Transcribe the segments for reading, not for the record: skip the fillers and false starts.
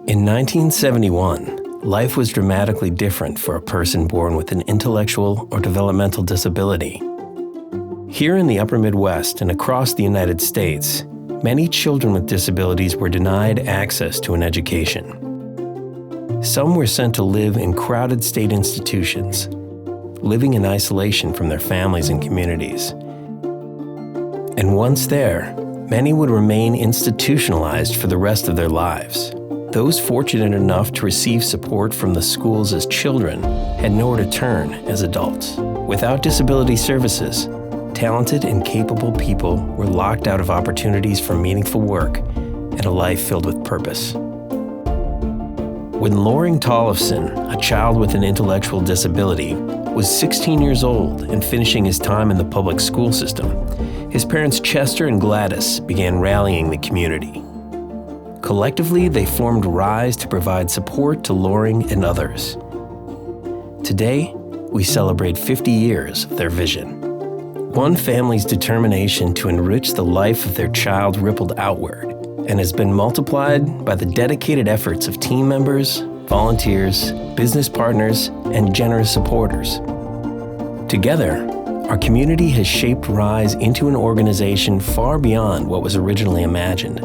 In 1971, life was dramatically different for a person born with an intellectual or developmental disability. Here in the Upper Midwest and across the United States, many children with disabilities were denied access to an education. Some were sent to live in crowded state institutions, living in isolation from their families and communities. And once there, many would remain institutionalized for the rest of their lives. Those fortunate enough to receive support from the schools as children had nowhere to turn as adults. Without disability services, talented and capable people were locked out of opportunities for meaningful work and a life filled with purpose. When Loring Tollefson, a child with an intellectual disability, was 16 years old and finishing his time in the public school system, his parents Chester and Gladys began rallying the community. Collectively, they formed RISE to provide support to Loring and others. Today, we celebrate 50 years of their vision. One family's determination to enrich the life of their child rippled outward and has been multiplied by the dedicated efforts of team members, volunteers, business partners, and generous supporters. Together, our community has shaped RISE into an organization far beyond what was originally imagined.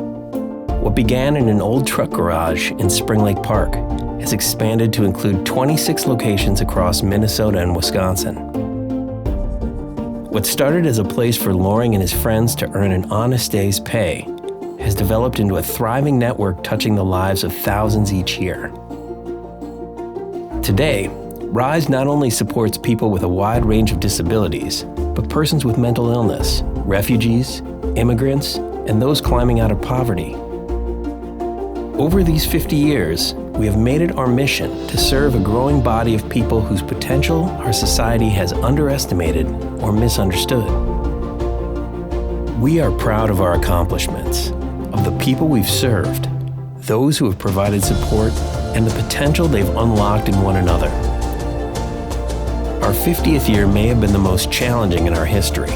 What began in an old truck garage in Spring Lake Park has expanded to include 26 locations across Minnesota and Wisconsin. What started as a place for Loring and his friends to earn an honest day's pay has developed into a thriving network touching the lives of thousands each year. Today, RISE not only supports people with a wide range of disabilities, but persons with mental illness, refugees, immigrants, and those climbing out of poverty. Over these 50 years, we have made it our mission to serve a growing body of people whose potential our society has underestimated or misunderstood. We are proud of our accomplishments, of the people we've served, those who have provided support, and the potential they've unlocked in one another. Our 50th year may have been the most challenging in our history.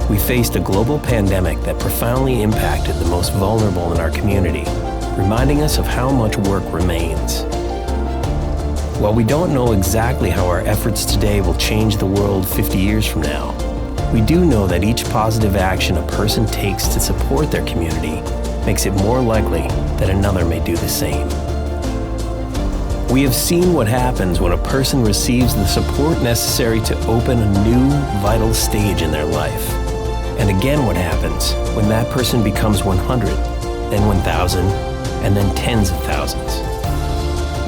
We faced a global pandemic that profoundly impacted the most vulnerable in our community, reminding us of how much work remains. While we don't know exactly how our efforts today will change the world 50 years from now, we do know that each positive action a person takes to support their community makes it more likely that another may do the same. We have seen what happens when a person receives the support necessary to open a new, vital stage in their life. And again what happens when that person becomes 100, then 1,000, and then tens of thousands.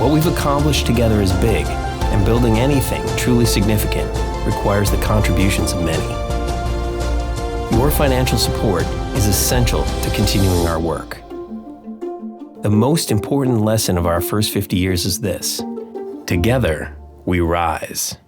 What we've accomplished together is big, and building anything truly significant requires the contributions of many. Your financial support is essential to continuing our work. The most important lesson of our first 50 years is this: together, we rise.